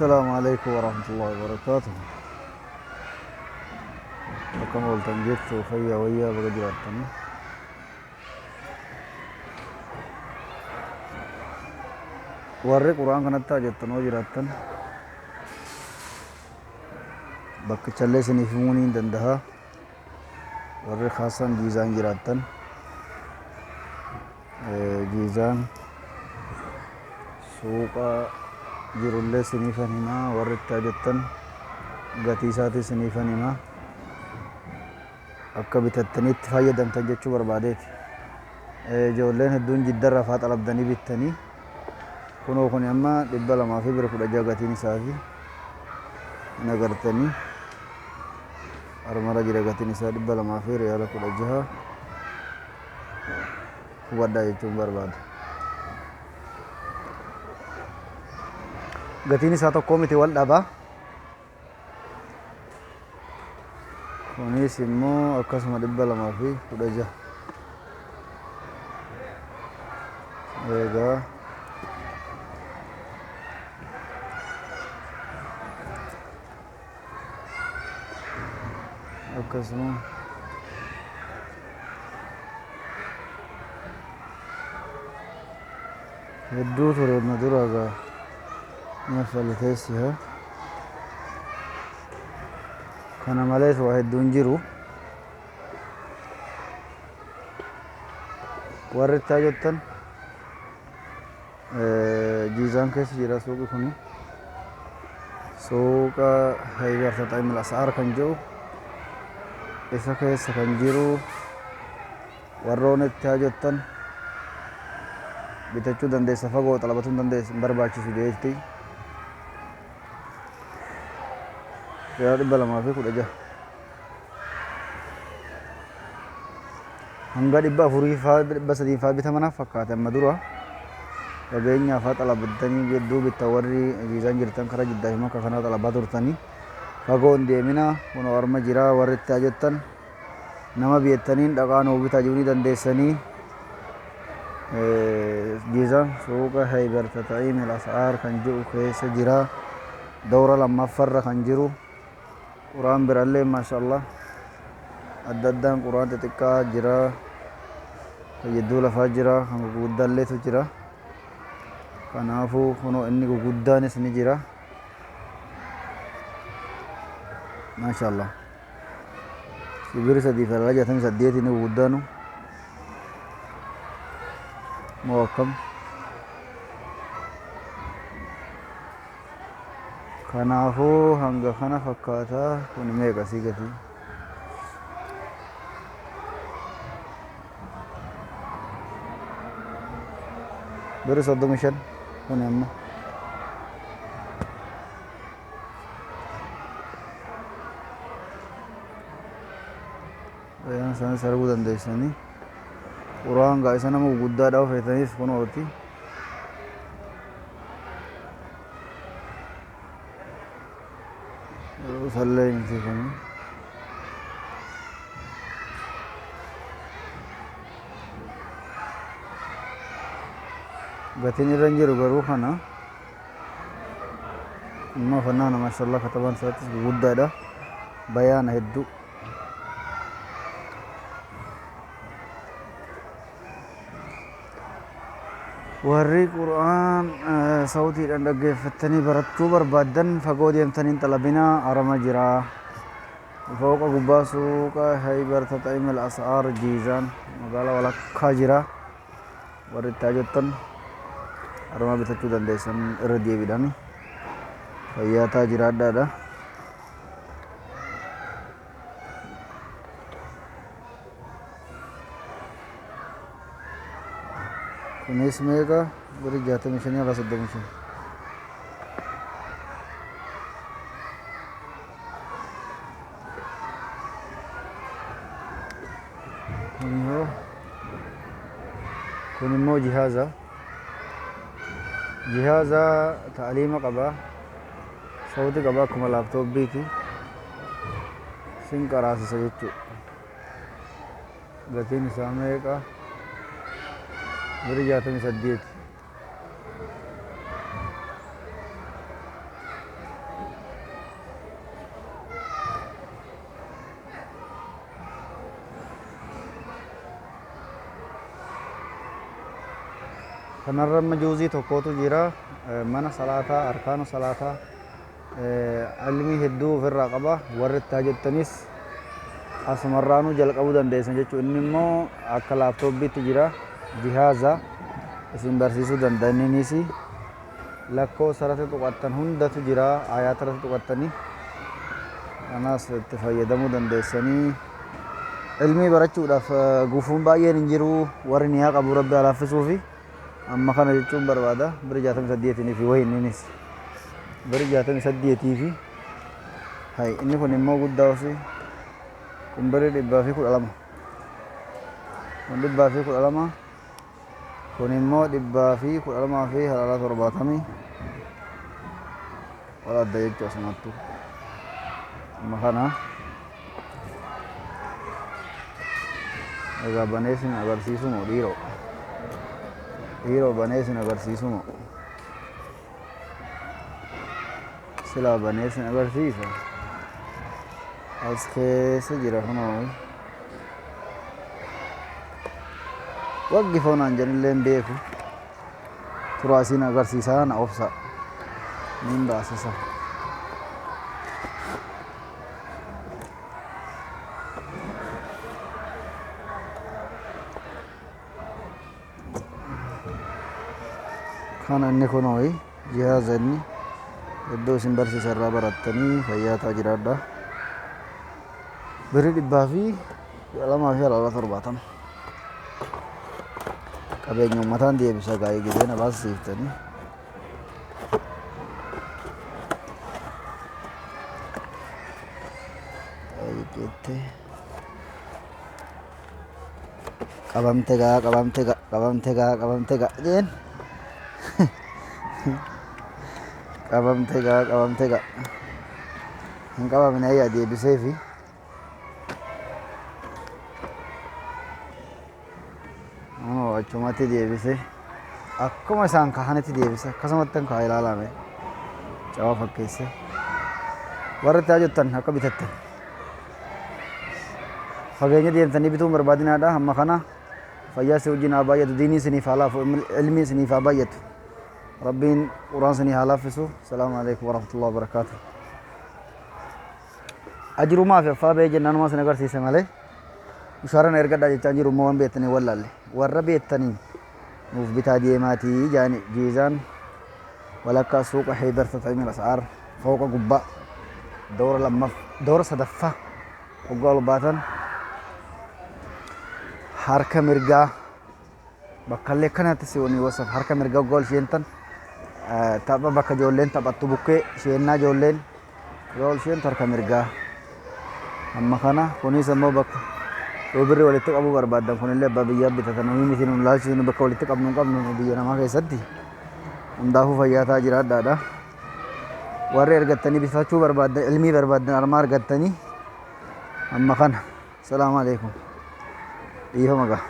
السلام عليكم ورحمة الله وبركاته. Akkam ooltan jettu fayyaa wayyaa baga jiraattanii. Warri quraan kanatti hojjettan hoo jiraattan bakkichallee isiniif himuu ni danda'a. Warri khaasan jiizaan jiraattan jiizaan suuqa jirullee isiniifan himaa. Warri itti hojjettan gatii isaatii isiniifan himaa. Akka bitattaniitti fayyadamtan jechuu barbaadeeti. Ijoolleen hedduun jiddarraa faa xalabdanii bittanii kunoo kun amma 216 gatiin isaafi hin agartanii armara jira gatiin isaa 216 hubadhaa jechuun barbaada. Gatiin isaa tokkoo miti wal dhabaa. Kunis immoo akkasuma 216 egaa akkasuma hedduu ture na dura egaa nafalteessi haa. Kana malees waa hedduun jiru. Warri itti hojjettan jiizaan keessa jira suuqi kuni. Suuqa Haybar Taxaa'im Al-As'aar kan jedhu isa keessa kan jiru. Warroon itti hojjettan bitachuu dandeessa, fagoo xalabatuu dandeessa, hin barbaachisu jechuudha. Yaa 216 hanga 400 faa bitamanaaf fakkaata. Amma dura fageenyaaf haa xalabattanii hedduu bitta. Warri jiizaan jirtan karaa Jiddaa fi Makka kanaa xalabaa turtanii fagoo hin deemina. Kun orma jira. Warri itti hojjettan nama biyyataniin dhaqaa nuu bitaa jiruu ni dandeessanii. Jiizaan suuqa Haybar Taxaa'im Al-As'aar kan jedhu keessa jira. Dawra lammaffarra kan jiru. Quraan birallee maashaallah adda addaan quraan xixiqqaa jira, hedduu lafaa jira, kan guguddaalleetu jira. Kanaafuu kunoo inni guguddaanis ni jira maashaallah. Sibiri 368 inni guguddaanu moo akkam. Kanaafuu hanga kana fakkaataa. Kun meeqa sii gatii? Biri 35 kun amma bayaan isaanii arguu dandeessanii. Quraan gaa isa nama guguddaadhaaf feetaniif kunooti. Sallee miti kuni gatiin irra hin jiru garuu kana amma fannaana maashaallah katabaan isaattis guguddaadha. Bayaana hedduu warri quraan sawtiidhaan dhaggeeffattanii barachuu barbaaddan fagoo deemtanii xalabinaa. Arama jira fooqa gubbaa suuqa Haybar Taxaa'im Al-As'aar jiizaan magaalaa walakkaa jira. Warri itti hojjettan arama bitachuu dandeessan irra deebiidhaan. Fayyaataa jiraadhaadha. Kunis meeqa? Biri 65 irraa 35. Kun immoo jihaaza ta'aliima qaba. Sawti qaba akkuma laaptooppiiti. Sin qaraasisa jechuudha. Gatiin isaa meeqa? Biri 68. kanarra majuuzii tokkootu jira mana salaataa arkaanu salaataa ilmii hedduu ofirraa qaba warri itti hojjettanis asumarraanuu jalqabuu dandeessan jechuudha inni immoo akka laaptooppiitti jira jihaaza isin barsiisuu danda'aniinis lakkoo sarata tuqattan hundatu jira ayaata irratti tuqattanii kanaas itti fayyadamuu dandeessanii ilmii barachuudhaaf gufuun baay'een hin jiru warri niyaa qabu rabbi alaafisuu fi amma kana jechuun barbaada bira 68 fi wayinninis bira 68 fi hay inni kun immoo guddaa ofi kun bira 112 kun 112 kun immoo 112 fi halaala 70 wala adda jechuu asumattu amma kana egaa baneesin agarsiisu moo dhiiroo baneesin agarsiisu moo silaa baneesin agarsiisa as keessa jira kunoo waggi foonaan jedhanillee hin beeku turaasiin agarsiisaa na obsa niin baasisa kana inni kunoo jihaaza inni iddoo isin barsiisa irraa barattanii fayyaataa jiraadha birri 270 qabeenya uummataan deebisa gaa'ee gidee na baasisiiftanii qabamte gaa jeen qabamte gaa hin qabamne ayyaa deebisee fi achumatti deebise akkuma isaan kahanitti deebise akkasumatti kan kaa ilaalame cawaa fakkeesse warra itti hojjettan akka bitattan fageenya deemtanii bituun barbaadinaadha amma kana fayyaa si wajjin haa baay'atu diinii isiniif haa laafu ilmi isiniif haa baay'atu rabbiin quraan isinii haa laaffisu salaamu alaikum warahmatullahi wabarakaatu ajrumaa fi affaa ba'ee jennaanumaa isin agarsiise malee mushaarana ergadhaa jechaan jiru immoo waan beektanii wallaalle warra beektanii nuuf bitaa deemaatii jaani jiizaan walakkaa suuqa Haydar Tatamil As'aar fooqa gubbaa doora sadaffaa waggaa ol baatan harka mirgaa bakkallee kanatti si'oonii wasaf harka mirgaa waggaa ol isheentan tapha bakka ijoolleen taphattu bukkee isheenaa ijoolleen yoo ol isheentu harka mirgaa amma kana kunis immoo bakka yoo birri walitti qabuu barbaadan kunillee abbaa biyyaa bitatan nuyi isin ulaalchisuun bakka walitti qabnu hin qabnu biyya namaa keessatti hundaafuu fayyaataa jiraadhaadha warri ergattanii bitachuu barbaadan ilmii barbaadan armaa argattanii amma kana salaamu alaikum dhiifama gaa